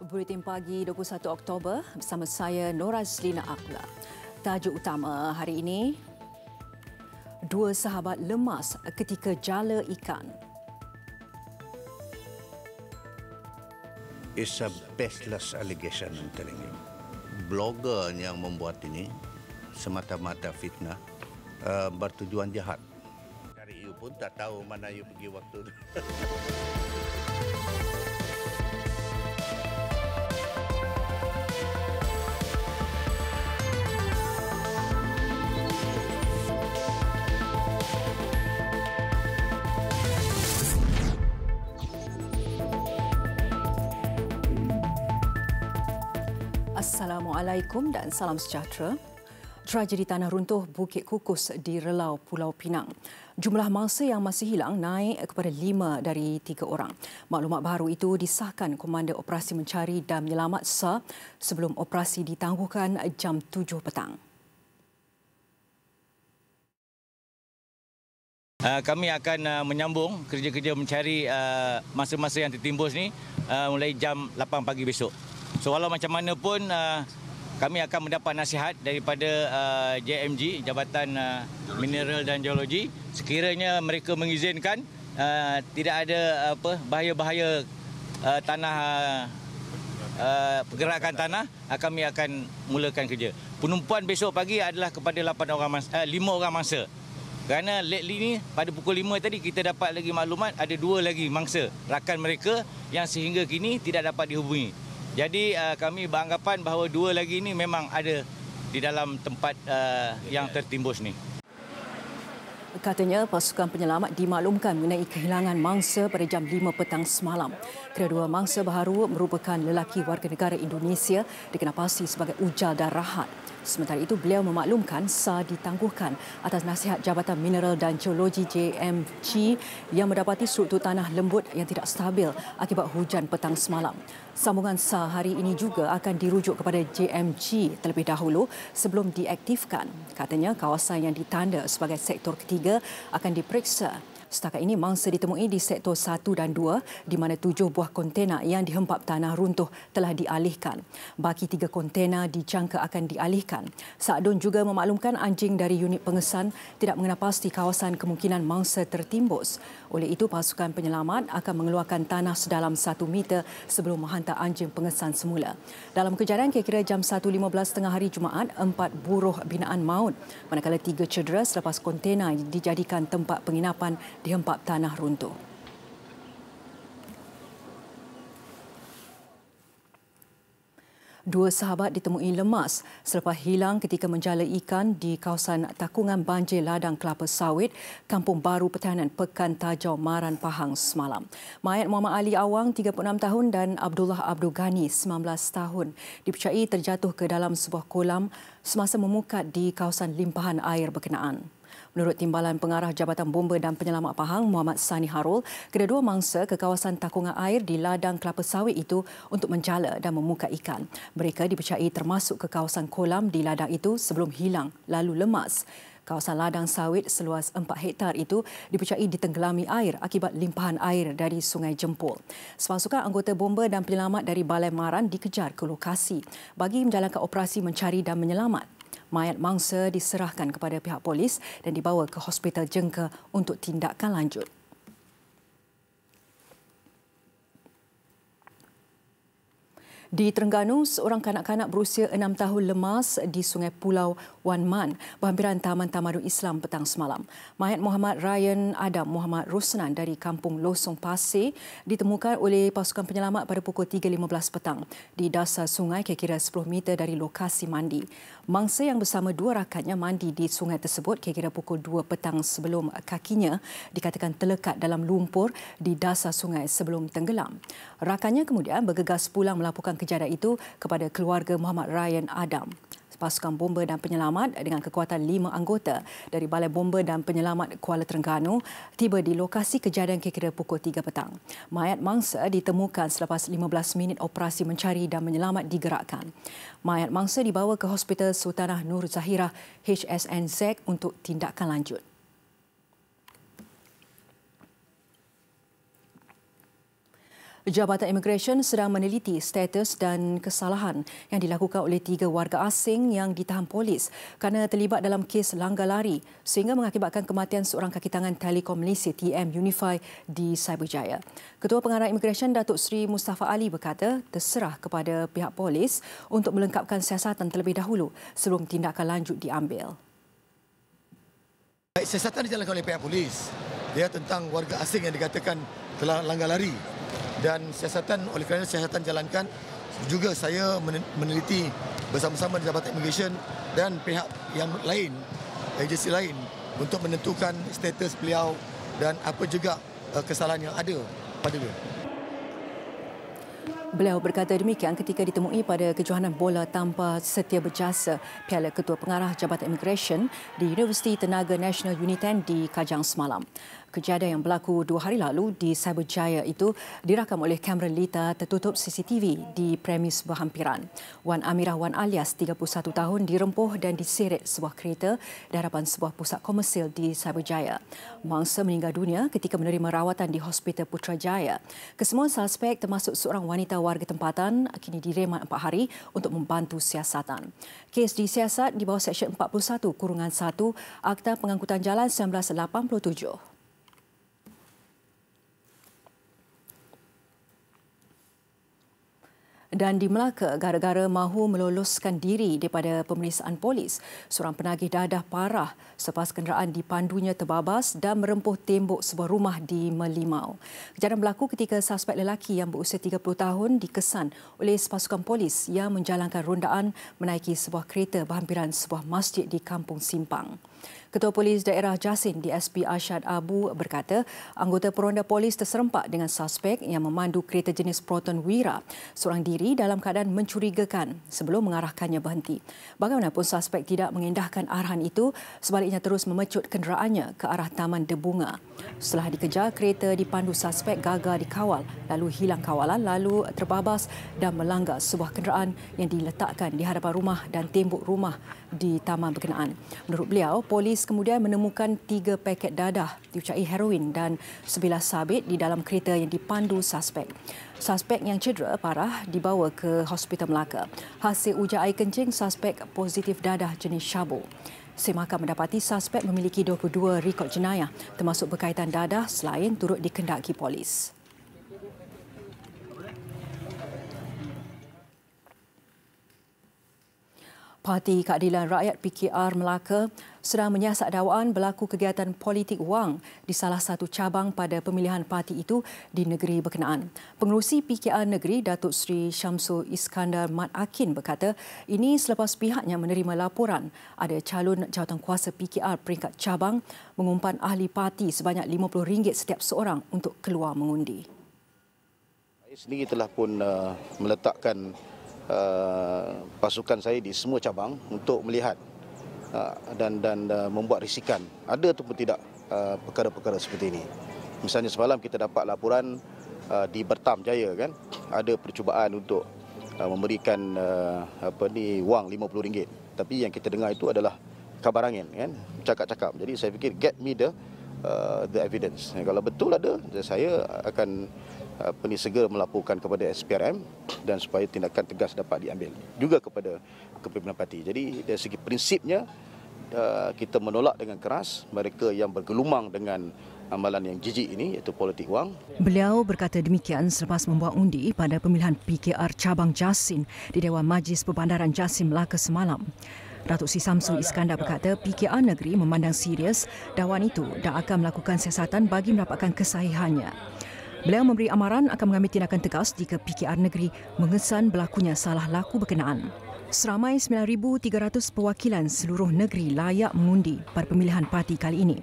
Buletin pagi 21 Oktober bersama saya Norazlina Akla. Tajuk utama hari ini, dua sahabat lemas ketika jala ikan. It's a baseless allegation, I'm telling you. Blogger yang membuat ini semata-mata fitnah, bertujuan jahat. Cari you pun tak tahu mana you pergi waktu tu. Assalamualaikum dan salam sejahtera. Tragedi tanah runtuh Bukit Kukus di Relau Pulau Pinang. Jumlah mangsa yang masih hilang naik kepada 5 dari 3 orang. Maklumat baru itu disahkan Komander Operasi Mencari dan Menyelamat SAR sebelum operasi ditangguhkan jam 7 petang. Kami akan menyambung kerja-kerja mencari mangsa-mangsa yang tertimbus ni mulai jam 8 pagi besok. So walau macam mana pun kami akan mendapat nasihat daripada JMG, Jabatan Mineral dan Geologi, sekiranya mereka mengizinkan tidak ada bahaya-bahaya tanah pergerakan tanah, kami akan mulakan kerja. Penumpuan besok pagi adalah kepada 5 orang mangsa. Kerana lately ni pada pukul 5 tadi kita dapat lagi maklumat ada 2 lagi mangsa rakan mereka yang sehingga kini tidak dapat dihubungi. Jadi kami beranggapan bahawa 2 lagi ini memang ada di dalam tempat yang tertimbus ni. Katanya pasukan penyelamat dimaklumkan mengenai kehilangan mangsa pada jam 5 petang semalam. Kedua mangsa baharu merupakan lelaki warga negara Indonesia dikenal pasti sebagai Ujal dan Rahat. Sementara itu, beliau memaklumkan SAR ditangguhkan atas nasihat Jabatan Mineral dan Geologi JMG yang mendapati struktur tanah lembut yang tidak stabil akibat hujan petang semalam. Sambungan SAR hari ini juga akan dirujuk kepada JMG terlebih dahulu sebelum diaktifkan. Katanya kawasan yang ditanda sebagai sektor ketiga akan diperiksa. Setakat ini mangsa ditemui di sektor 1 dan 2 di mana 7 buah kontena yang dihempap tanah runtuh telah dialihkan. Baki 3 kontena dijangka akan dialihkan. Saadun juga memaklumkan anjing dari unit pengesan tidak mengenal pasti kawasan kemungkinan mangsa tertimbus. Oleh itu pasukan penyelamat akan mengeluarkan tanah sedalam 1 meter sebelum menghantar anjing pengesan semula. Dalam kejadian kira-kira jam 1.15 tengah hari Jumaat, 4 buruh binaan maut manakala 3 cedera selepas kontena dijadikan tempat penginapan dihempap tanah runtuh. Dua sahabat ditemui lemas selepas hilang ketika menjala ikan di kawasan takungan banjir ladang kelapa sawit, Kampung Baru Pertahanan Pekan Tajau, Maran, Pahang semalam. Mayat Muhammad Ali Awang, 36 tahun dan Abdullah Abdul Ghani, 19 tahun, dipercayai terjatuh ke dalam sebuah kolam semasa memukat di kawasan limpahan air berkenaan. Menurut Timbalan Pengarah Jabatan Bomba dan Penyelamat Pahang, Muhammad Sani Harul, kedua mangsa ke kawasan takungan air di ladang kelapa sawit itu untuk menjala dan memukat ikan. Mereka dipercayai termasuk ke kawasan kolam di ladang itu sebelum hilang lalu lemas. Kawasan ladang sawit seluas 4 hektar itu dipercayai ditenggelami air akibat limpahan air dari Sungai Jempol. Sepasukan anggota bomba dan penyelamat dari Balai Maran dikejar ke lokasi bagi menjalankan operasi mencari dan menyelamat. Mayat mangsa diserahkan kepada pihak polis dan dibawa ke Hospital Jengka untuk tindakan lanjut. Di Terengganu, seorang kanak-kanak berusia 6 tahun lemas di Sungai Pulau Wan Man, berhampiran Taman Tamadun Islam petang semalam. Mayat Muhammad Ryan Adam Muhammad Rusnan dari Kampung Losong Pasir ditemukan oleh pasukan penyelamat pada pukul 3.15 petang di dasar sungai kira-kira 10 meter dari lokasi mandi. Mangsa yang bersama 2 rakannya mandi di sungai tersebut kira-kira pukul 2 petang sebelum kakinya dikatakan terlekat dalam lumpur di dasar sungai sebelum tenggelam. Rakannya kemudian bergegas pulang melaporkan kejadian itu kepada keluarga Muhammad Ryan Adam. Pasukan bomba dan penyelamat dengan kekuatan 5 anggota dari Balai Bomba dan Penyelamat Kuala Terengganu tiba di lokasi kejadian kira-kira pukul 3 petang. Mayat mangsa ditemukan selepas 15 minit operasi mencari dan menyelamat digerakkan. Mayat mangsa dibawa ke Hospital Sultanah Nur Zahirah HSNZ untuk tindakan lanjut. Jabatan Imigresen sedang meneliti status dan kesalahan yang dilakukan oleh 3 warga asing yang ditahan polis kerana terlibat dalam kes langgar lari sehingga mengakibatkan kematian seorang kaki tangan Telekom Malaysia TM Unify di Cyberjaya. Ketua Pengarah Imigresen Datuk Seri Mustafa Ali berkata terserah kepada pihak polis untuk melengkapkan siasatan terlebih dahulu sebelum tindakan lanjut diambil. Siasatan dijalankan oleh pihak polis. Dia tentang warga asing yang dikatakan telah langgar lari. Dan siasatan, oleh kerana siasatan jalankan, juga saya meneliti bersama-sama Jabatan Imigresen dan pihak yang lain, agensi lain untuk menentukan status beliau dan apa juga kesalahan yang ada pada dia. Beliau berkata demikian ketika ditemui pada kejohanan bola tanpa setia berjasa Piala Ketua Pengarah Jabatan Imigresen di Universiti Tenaga Nasional UNITEN di Kajang semalam. Kejadian yang berlaku 2 hari lalu di Cyberjaya itu dirakam oleh kamera lita tertutup CCTV di premis berhampiran. Wan Amirah Wan alias 31 tahun dirempuh dan diseret sebuah kereta di hadapan sebuah pusat komersil di Cyberjaya. Mangsa meninggal dunia ketika menerima rawatan di Hospital Putrajaya. Kesemua suspek termasuk seorang wanita warga tempatan kini direman 4 hari untuk membantu siasatan. Kes disiasat di bawah Seksyen 41-1 Akta Pengangkutan Jalan 1987. Dan di Melaka, gara-gara mahu meloloskan diri daripada pemeriksaan polis, seorang penagih dadah parah selepas kenderaan dipandunya terbabas dan merempuh tembok sebuah rumah di Melimau. Kejadian berlaku ketika suspek lelaki yang berusia 30 tahun dikesan oleh pasukan polis yang menjalankan rondaan menaiki sebuah kereta berhampiran sebuah masjid di Kampung Simpang. Ketua Polis Daerah Jasin DSP Arsyad Abu berkata anggota peronda polis terserempak dengan suspek yang memandu kereta jenis Proton Wira seorang diri dalam keadaan mencurigakan sebelum mengarahkannya berhenti. Bagaimanapun suspek tidak mengendahkan arahan itu, sebaliknya terus memecut kenderaannya ke arah Taman Debunga. Setelah dikejar, kereta dipandu suspek gagal dikawal lalu hilang kawalan lalu terbabas dan melanggar sebuah kenderaan yang diletakkan di hadapan rumah dan tembok rumah di taman berkenaan. Menurut beliau, polis kemudian menemukan 3 paket dadah diucai heroin dan sebilah sabit di dalam kereta yang dipandu suspek. Suspek yang cedera parah dibawa ke Hospital Melaka. Hasil ujar air kencing, suspek positif dadah jenis syabu. Semakan mendapati suspek memiliki 22 rekod jenayah termasuk berkaitan dadah selain turut dikendaki polis. Parti Keadilan Rakyat PKR Melaka sedang menyiasat dakwaan berlaku kegiatan politik wang di salah satu cabang pada pemilihan parti itu di negeri berkenaan. Pengerusi PKR Negeri Datuk Seri Syamsul Iskandar Mat Akin berkata ini selepas pihaknya menerima laporan ada calon jawatankuasa PKR peringkat cabang mengumpan ahli parti sebanyak RM50 setiap seorang untuk keluar mengundi. Saya sendiri telah pun meletakkan pasukan saya di semua cabang untuk melihat dan membuat risikan ada ataupun tidak perkara-perkara seperti ini. Misalnya semalam kita dapat laporan di Bertam Jaya kan ada percubaan untuk memberikan wang RM50, tapi yang kita dengar itu adalah kabar angin kan, cakap-cakap. Jadi saya fikir get me the evidence. Kalau betul ada, saya akan segera melaporkan kepada SPRM dan supaya tindakan tegas dapat diambil juga kepada kepimpinan parti. Jadi dari segi prinsipnya kita menolak dengan keras mereka yang bergelumang dengan amalan yang jijik ini iaitu politik wang. Beliau berkata demikian selepas membuat undi pada pemilihan PKR cabang Jasin di Dewan Majlis Perbandaran Jasin Melaka semalam. Datuk Seri Syamsul Iskandar berkata PKR Negeri memandang serius dakwaan itu dan akan melakukan siasatan bagi mendapatkan kesahihannya. Beliau memberi amaran akan mengambil tindakan tegas jika PKR Negeri mengesan berlakunya salah laku berkenaan. Seramai 9,300 perwakilan seluruh negeri layak mengundi pada pemilihan parti kali ini.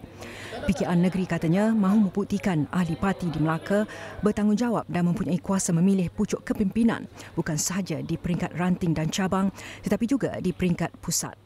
PKR Negeri katanya mahu membuktikan ahli parti di Melaka bertanggungjawab dan mempunyai kuasa memilih pucuk kepimpinan bukan sahaja di peringkat ranting dan cabang tetapi juga di peringkat pusat.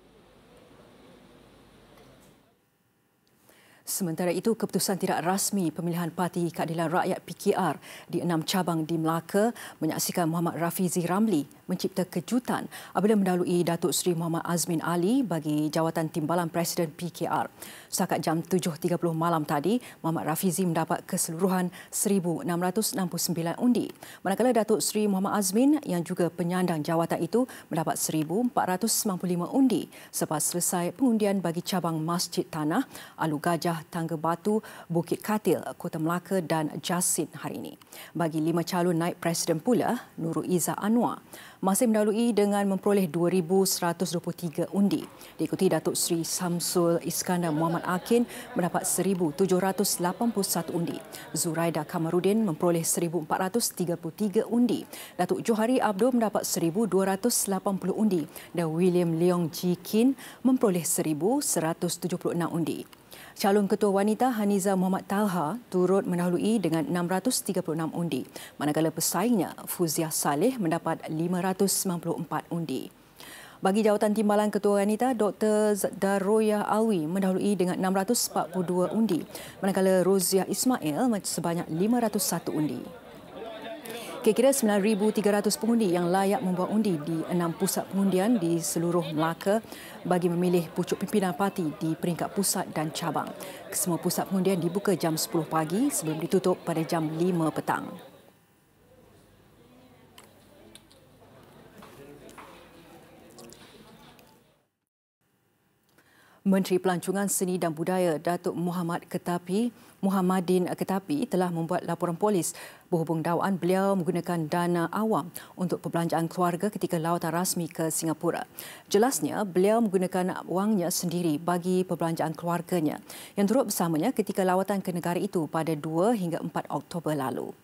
Sementara itu, keputusan tidak rasmi pemilihan Parti Keadilan Rakyat PKR di 6 cabang di Melaka menyaksikan Muhammad Rafizi Ramli mencipta kejutan apabila mendahului Datuk Seri Muhammad Azmin Ali bagi jawatan Timbalan Presiden PKR. Setakat jam 7.30 malam tadi, Muhammad Rafizi mendapat keseluruhan 1,669 undi. Manakala Datuk Seri Muhammad Azmin yang juga penyandang jawatan itu mendapat 1,495 undi selepas selesai pengundian bagi cabang Masjid Tanah, Alu Gajah, Tangga Batu, Bukit Katil, Kota Melaka dan Jasin hari ini. Bagi 5 calon naib presiden pula, Nurul Izzah Anwar masih mendahului dengan memperoleh 2,123 undi. Diikuti Datuk Seri Samsul Iskandar Muhammad Akin mendapat 1,781 undi. Zuraida Kamarudin memperoleh 1,433 undi. Datuk Johari Abdul mendapat 1,280 undi dan William Leong Ji Kin memperoleh 1,176 undi. Calon Ketua Wanita Haniza Muhammad Talha turut mendahului dengan 636 undi, manakala pesaingnya Fuziah Saleh mendapat 594 undi. Bagi jawatan Timbalan Ketua Wanita, Dr. Daroyah Alwi mendahului dengan 642 undi, manakala Roziah Ismail sebanyak 501 undi. Kira-kira 9,300 pengundi yang layak membuat undi di 6 pusat pengundian di seluruh Melaka bagi memilih pucuk pimpinan parti di peringkat pusat dan cabang. Kesemua pusat pengundian dibuka jam 10 pagi sebelum ditutup pada jam 5 petang. Menteri Pelancongan Seni dan Budaya Datuk Muhammadin Ketapi telah membuat laporan polis berhubung dakwaan beliau menggunakan dana awam untuk perbelanjaan keluarga ketika lawatan rasmi ke Singapura. Jelasnya, beliau menggunakan wangnya sendiri bagi perbelanjaan keluarganya yang turut bersamanya ketika lawatan ke negara itu pada 2 hingga 4 Oktober lalu.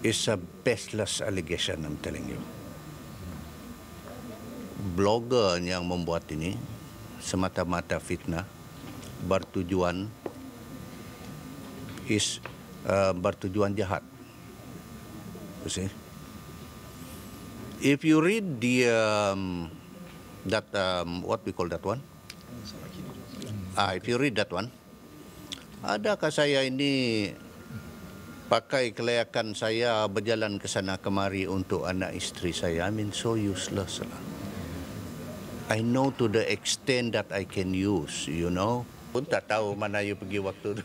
It's a baseless allegation, I'm telling you. Blogger yang membuat ini semata-mata fitnah, bertujuan jahat. You see? If you read the what we call that one? If you read that one, adakah saya ini pakai kelayakan saya berjalan ke sana kemari untuk anak isteri saya? I mean, so useless lah. I know to the extent that I can use, you know. Pun tak tahu mana you pergi waktu tu.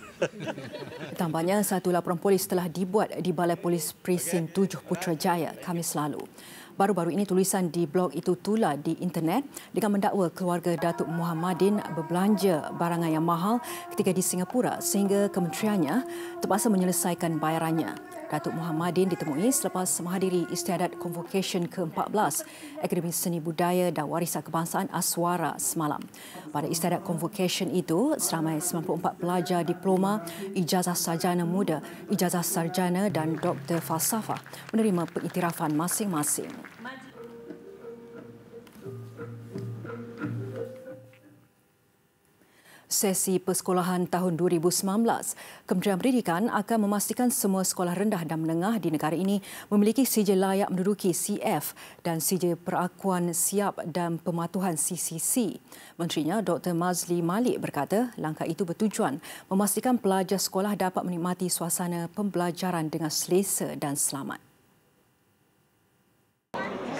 Tambahnya, satu laporan polis telah dibuat di Balai Polis Presin 7 Putrajaya Khamis lalu. Baru-baru ini tulisan di blog itu tular di internet dengan mendakwa keluarga Datuk Muhammadin berbelanja barangan yang mahal ketika di Singapura sehingga kementeriannya terpaksa menyelesaikan bayarannya. Datuk Muhammadin ditemui selepas menghadiri istiadat Convocation ke-14 Akademi Seni Budaya dan Warisan Kebangsaan Aswara semalam. Pada istiadat Convocation itu, seramai 94 pelajar diploma, ijazah sarjana muda, ijazah sarjana dan doktor falsafah menerima pengiktirafan masing-masing. Sesi persekolahan tahun 2019, Kementerian Pendidikan akan memastikan semua sekolah rendah dan menengah di negara ini memiliki sijil layak menduduki CF dan sijil perakuan siap dan pematuhan CCC. Menterinya Dr. Mazli Malik berkata langkah itu bertujuan memastikan pelajar sekolah dapat menikmati suasana pembelajaran dengan selesa dan selamat.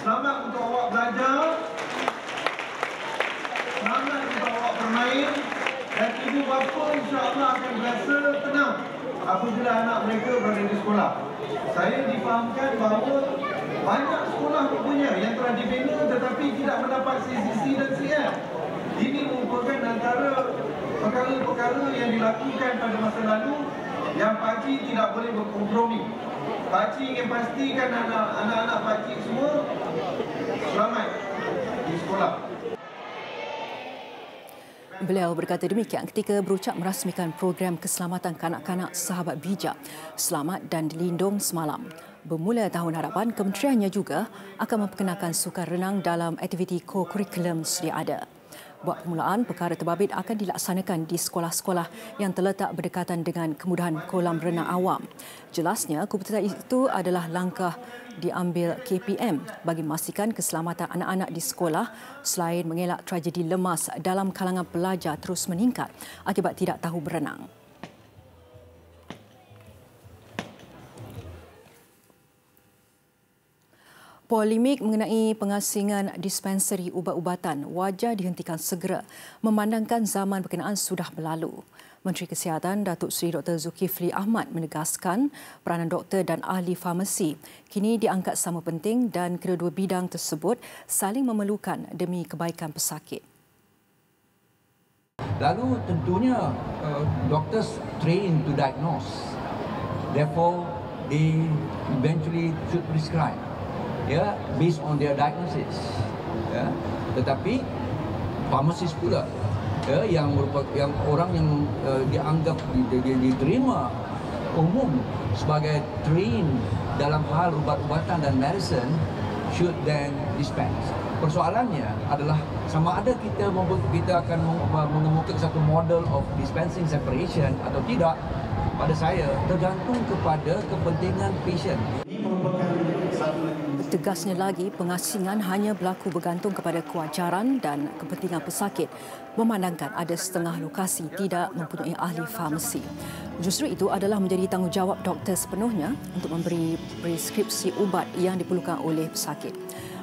Selamat untuk awak belajar, selamat untuk awak bermain. Dan ibu bapa insya-Allah akan berasa tenang apabila anak mereka berada di sekolah. Saya difahamkan bahawa banyak sekolah rupanya yang telah dibina tetapi tidak mendapat CCC dan CF. Ini merupakan antara perkara-perkara yang dilakukan pada masa lalu yang pakcik tidak boleh berkompromi. Pakcik ingin pastikan anak-anak pakcik semua selamat di sekolah. Beliau berkata demikian ketika berucap merasmikan program keselamatan kanak-kanak Sahabat Bijak Selamat dan Dilindung semalam. Bermula tahun hadapan, kementeriannya juga akan memperkenalkan sukan renang dalam aktiviti co-kurikulum sedia ada. Buat permulaan, perkara terbabit akan dilaksanakan di sekolah-sekolah yang terletak berdekatan dengan kemudahan kolam renang awam. Jelasnya, keputusan itu adalah langkah diambil KPM bagi memastikan keselamatan anak-anak di sekolah selain mengelak tragedi lemas dalam kalangan pelajar terus meningkat akibat tidak tahu berenang. Polemik mengenai pengasingan dispenseri ubat-ubatan wajar dihentikan segera memandangkan zaman berkenaan sudah berlalu. Menteri Kesihatan Datuk Seri Dr. Zulkifli Ahmad menegaskan peranan doktor dan ahli farmasi kini diangkat sama penting dan kedua-dua bidang tersebut saling memerlukan demi kebaikan pesakit. Lalu tentunya doctors train to diagnose. Therefore, they eventually should prescribe. Based on their diagnosis. Tetapi farmasis pula yang orang yang dianggap diterima umum sebagai train dalam hal ubat-ubatan dan medicine should then dispense. Persoalannya adalah sama ada kita akan menemukan satu model of dispensing separation atau tidak. Pada saya tergantung kepada kepentingan pasien. Tegasnya lagi, pengasingan hanya berlaku bergantung kepada kewajaran dan kepentingan pesakit memandangkan ada setengah lokasi tidak mempunyai ahli farmasi. Justru itu adalah menjadi tanggungjawab doktor sepenuhnya untuk memberi preskripsi ubat yang diperlukan oleh pesakit.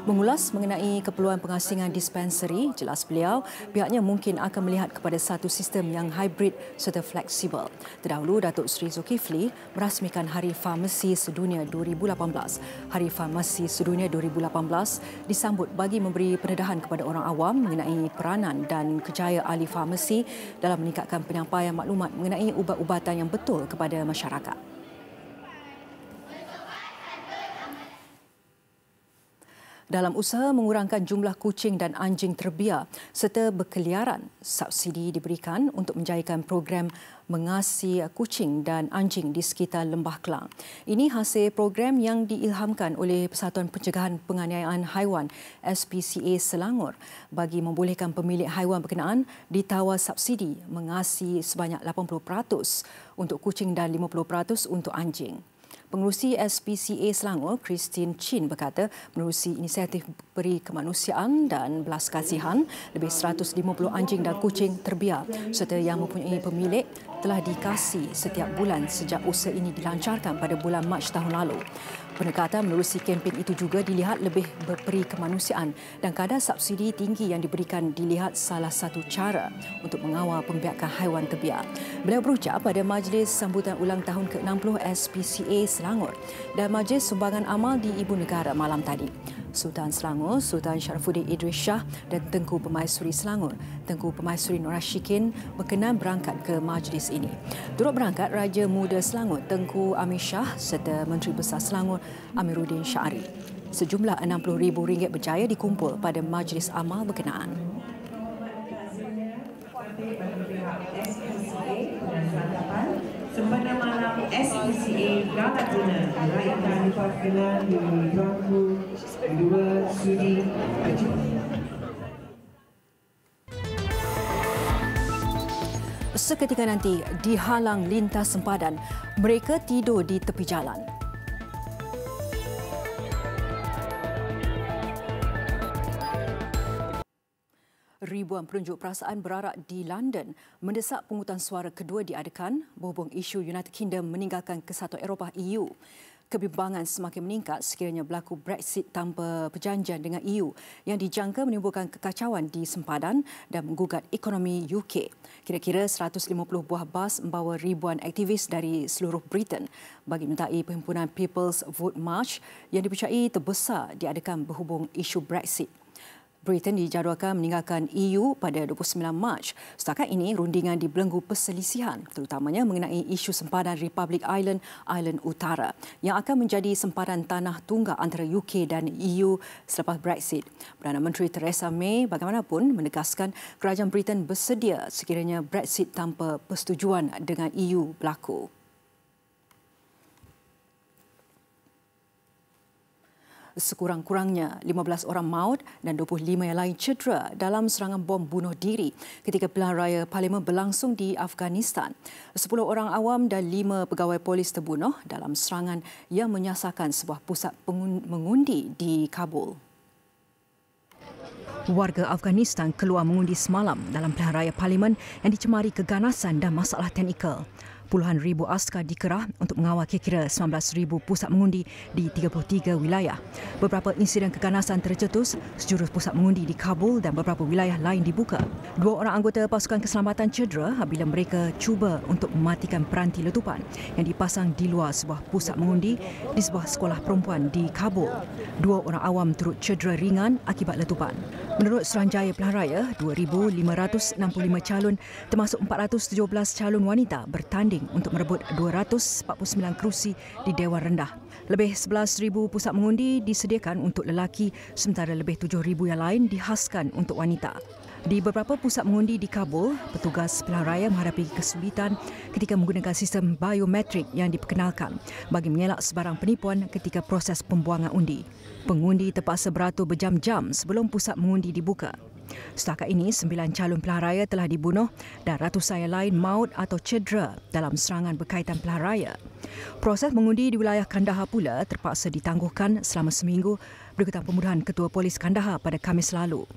Mengulas mengenai keperluan pengasingan dispenseri, jelas beliau, pihaknya mungkin akan melihat kepada satu sistem yang hybrid serta fleksibel. Terdahulu, Datuk Seri Zulkifli merasmikan Hari Farmasi Sedunia 2018. Hari Farmasi Sedunia 2018 disambut bagi memberi pendedahan kepada orang awam mengenai peranan dan kejayaan ahli farmasi dalam meningkatkan penyampaian maklumat mengenai ubat-ubatan yang betul kepada masyarakat. Dalam usaha mengurangkan jumlah kucing dan anjing terbiar serta berkeliaran, subsidi diberikan untuk menjayakan program mengasihi kucing dan anjing di sekitar Lembah Kelang. Ini hasil program yang diilhamkan oleh Persatuan Pencegahan Penganiayaan Haiwan SPCA Selangor bagi membolehkan pemilik haiwan berkenaan ditawar subsidi mengasihi sebanyak 80% untuk kucing dan 50% untuk anjing. Pengerusi SPCA Selangor, Christine Chin berkata menerusi inisiatif beri kemanusiaan dan belas kasihan, lebih 150 anjing dan kucing terbiar serta yang mempunyai pemilik telah dikasih setiap bulan sejak usaha ini dilancarkan pada bulan Mac tahun lalu. Pendekatan menerusi kempen itu juga dilihat lebih berperi kemanusiaan dan kadar subsidi tinggi yang diberikan dilihat salah satu cara untuk mengawal pembiakan haiwan terbiar. Beliau berucap pada majlis sambutan ulang tahun ke-60 SPCA Selangor dan majlis sumbangan amal di Ibu Negara malam tadi. Sultan Selangor, Sultan Sharifuddin Idris Shah dan Tengku Permaisuri Selangor, Tengku Permaisuri Nur Ashikin berkenan berangkat ke majlis ini. Turut berangkat Raja Muda Selangor, Tengku Amir Shah serta Menteri Besar Selangor, Amiruddin Syari. Sejumlah RM60,000 berjaya dikumpul pada majlis amal berkenaan. Sempena malam SPCA Gala Dinner dirayakan di Parkiran di Bangku 2 Sudi Aceh. Seketika nanti dihalang lintas sempadan, mereka tidur di tepi jalan. Ribuan penunjuk perasaan berarak di London mendesak pungutan suara kedua diadakan berhubung isu United Kingdom meninggalkan Kesatuan Eropah EU. Kebimbangan semakin meningkat sekiranya berlaku Brexit tanpa perjanjian dengan EU yang dijangka menimbulkan kekacauan di sempadan dan menggugat ekonomi UK. Kira-kira 150 buah bas membawa ribuan aktivis dari seluruh Britain bagi menyertai perhimpunan People's Vote March yang dipercayai terbesar diadakan berhubung isu Brexit. Britain dijadualkan meninggalkan EU pada 29 Mac. Setakat ini, rundingan dibelenggu perselisihan, terutamanya mengenai isu sempadan Republic Island, Ireland Utara, yang akan menjadi sempadan tanah tunggal antara UK dan EU selepas Brexit. Perdana Menteri Theresa May bagaimanapun menegaskan kerajaan Britain bersedia sekiranya Brexit tanpa persetujuan dengan EU berlaku. Sekurang-kurangnya 15 orang maut dan 25 yang lain cedera dalam serangan bom bunuh diri ketika pilihan raya Parlimen berlangsung di Afghanistan. 10 orang awam dan 5 pegawai polis terbunuh dalam serangan yang menyasarkan sebuah pusat mengundi di Kabul. Warga Afghanistan keluar mengundi semalam dalam pilihan raya Parlimen yang dicemari keganasan dan masalah teknikal. Puluhan ribu askar dikerah untuk mengawal kira-kira 19,000 pusat mengundi di 33 wilayah. Beberapa insiden keganasan tercetus, sejurus pusat mengundi di Kabul dan beberapa wilayah lain dibuka. 2 orang anggota pasukan keselamatan cedera apabila mereka cuba untuk mematikan peranti letupan yang dipasang di luar sebuah pusat mengundi di sebuah sekolah perempuan di Kabul. 2 orang awam turut cedera ringan akibat letupan. Menurut Suruhanjaya Pilihan Raya, 2,565 calon termasuk 417 calon wanita bertanding untuk merebut 249 kerusi di Dewan Rendah. Lebih 11,000 pusat mengundi disediakan untuk lelaki sementara lebih 7,000 yang lain dihaskan untuk wanita. Di beberapa pusat mengundi di Kabul, petugas pilihan raya menghadapi kesulitan ketika menggunakan sistem biometrik yang diperkenalkan bagi mengelak sebarang penipuan ketika proses pembuangan undi. Pengundi terpaksa beratur berjam-jam sebelum pusat mengundi dibuka. Setakat ini, 9 calon pilihan raya telah dibunuh dan ratusan yang lain maut atau cedera dalam serangan berkaitan pilihan raya. Proses mengundi di wilayah Kandahar pula terpaksa ditangguhkan selama seminggu berikutan pembunuhan Ketua Polis Kandahar pada Khamis lalu.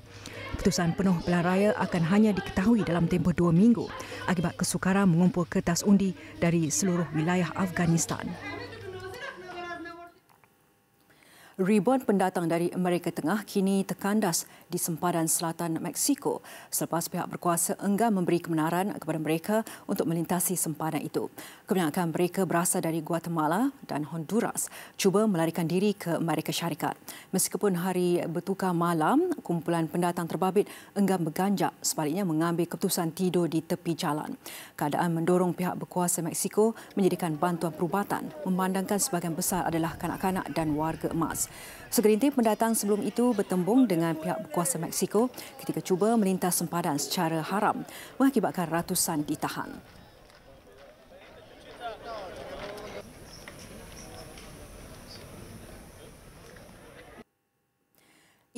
Keputusan penuh pilihan raya akan hanya diketahui dalam tempoh 2 minggu akibat kesukaran mengumpul kertas undi dari seluruh wilayah Afghanistan. Ribuan pendatang dari Amerika Tengah kini terkandas di sempadan selatan Meksiko selepas pihak berkuasa enggan memberi kebenaran kepada mereka untuk melintasi sempadan itu. Kebanyakan mereka berasal dari Guatemala dan Honduras cuba melarikan diri ke Amerika Syarikat. Meskipun hari bertukar malam, kumpulan pendatang terbabit enggan berganjak sebaliknya mengambil keputusan tidur di tepi jalan. Keadaan mendorong pihak berkuasa Meksiko menyediakan bantuan perubatan memandangkan sebahagian besar adalah kanak-kanak dan warga emas. Segelintir pendatang sebelum itu bertembung dengan pihak berkuasa Meksiko ketika cuba melintas sempadan secara haram mengakibatkan ratusan ditahan.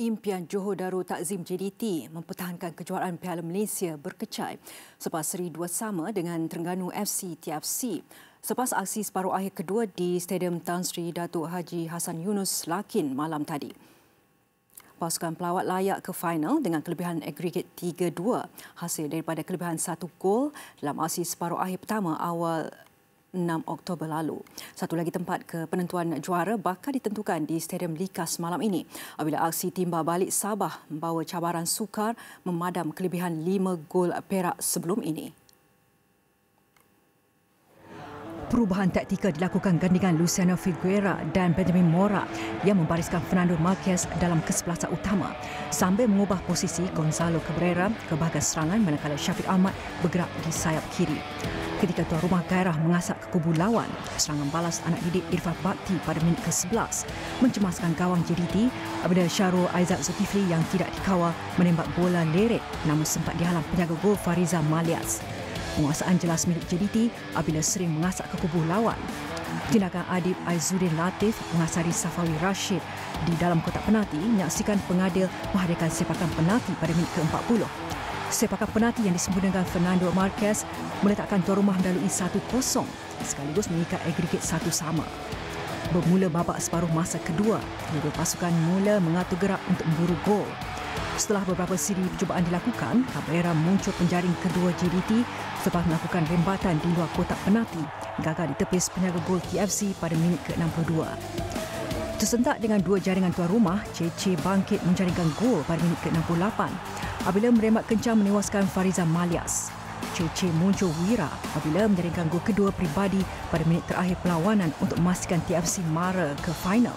Impian Johor Darul Takzim JDT mempertahankan kejuaraan Piala Malaysia berkecai selepas seri 2 sama dengan Terengganu FC TFC. Selepas aksi separuh akhir kedua di Stadium Tan Sri Datuk Haji Hassan Yunus Lakin malam tadi. Pasukan pelawat layak ke final dengan kelebihan agregat 3-2 hasil daripada kelebihan 1 gol dalam aksi separuh akhir pertama awal 6 Oktober lalu. Satu lagi tempat ke penentuan juara bakal ditentukan di Stadium Likas malam ini apabila aksi timbal balik Sabah membawa cabaran sukar memadam kelebihan 5 gol perak sebelum ini. Perubahan taktikal dilakukan gandingan Luciano Figueira dan Benjamin Mora yang membariskan Fernando Marquez dalam kesebelasan utama sambil mengubah posisi Gonzalo Cabrera ke bahagian serangan manakala Syafiq Ahmad bergerak di sayap kiri. Ketika tuan rumah gairah mengasak ke kubu lawan, serangan balas anak didik Irfan Bakti pada minit ke-11 mencemaskan gawang JDT apabila Syarul Aizat Zulkifli yang tidak dikawal menembak bola leret namun sempat dihalang penjaga gol Fariza Malias. Penguasaan jelas milik JDT apabila sering mengasak ke kubu lawan. Tindakan Adib Aizuddin Latif mengasari Safawi Rashid di dalam kotak penalti menyaksikan pengadil menghadirkan sepakan penalti pada minit ke-40. Sepakan penalti yang disempurnakan Fernando Marquez meletakkan tuan rumah melalui 1-0 sekaligus mengikat agregat 1 sama. Bermula babak separuh masa kedua, kedua pasukan mula mengatur gerak untuk memburu gol. Setelah beberapa siri percubaan dilakukan, Cabrera muncul penjaring kedua JDT selepas melakukan rembatan di luar kotak penalti, gagal ditepis penjaga gol TFC pada minit ke-62. Tersentak dengan 2 jaringan tuan rumah, CC bangkit menjaringkan gol pada minit ke-68 apabila merembat kencang menewaskan Fariza Malias. CC muncul wira apabila menjaringkan gol kedua peribadi pada minit terakhir perlawanan untuk memastikan TFC mara ke final.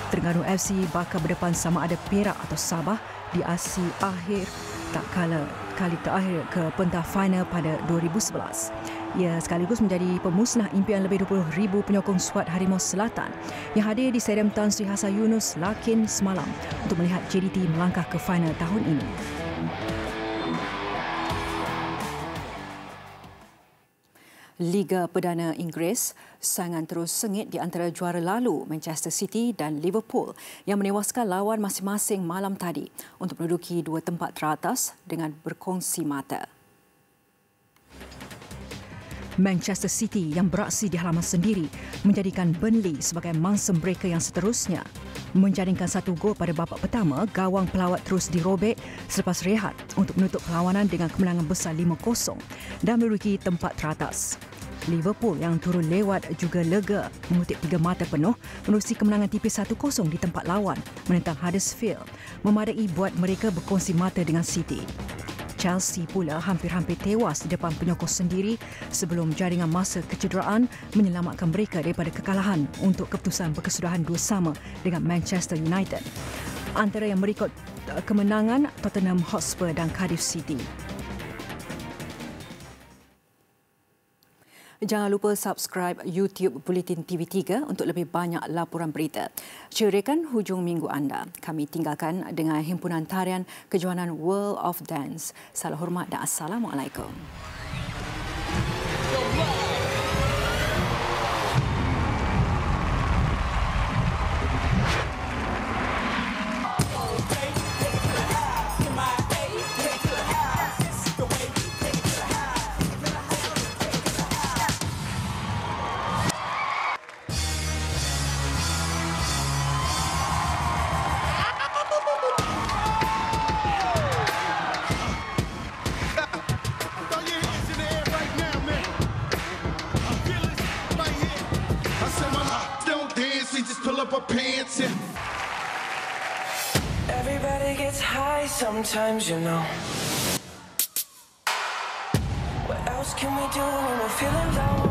Terengganu FC bakal berdepan sama ada Perak atau Sabah di aksi akhir tak kala kali terakhir ke pentas final pada 2011. Ia sekaligus menjadi pemusnah impian lebih 20,000 penyokong skuad Harimau Selatan yang hadir di Stadium Tan Sri Hassan Yunus Lakin semalam untuk melihat JDT melangkah ke final tahun ini. Liga Perdana Inggeris, saingan terus sengit di antara juara lalu Manchester City dan Liverpool yang menewaskan lawan masing-masing malam tadi untuk menduduki 2 tempat teratas dengan berkongsi mata. Manchester City yang beraksi di halaman sendiri menjadikan Burnley sebagai mangsa mereka yang seterusnya. Menjaringkan 1 gol pada babak pertama, gawang pelawat terus dirobek selepas rehat untuk menutup perlawanan dengan kemenangan besar 5-0 dan menduduki tempat teratas. Liverpool yang turun lewat juga lega mengutip 3 mata penuh menerusi kemenangan tipis 1-0 di tempat lawan menentang Huddersfield, memadai buat mereka berkongsi mata dengan City. Chelsea pula hampir-hampir tewas di depan penyokong sendiri sebelum jaringan masa kecederaan menyelamatkan mereka daripada kekalahan untuk keputusan berkesudahan 2-2 dengan Manchester United. Antara yang merekod kemenangan Tottenham Hotspur dan Cardiff City. Jangan lupa subscribe YouTube Bulletin TV3 untuk lebih banyak laporan berita. Ceriakan hujung minggu anda. Kami tinggalkan dengan himpunan tarian kejohanan World of Dance. Salam hormat dan Assalamualaikum. Everybody gets high sometimes, you know. What else can we do when we're feeling low?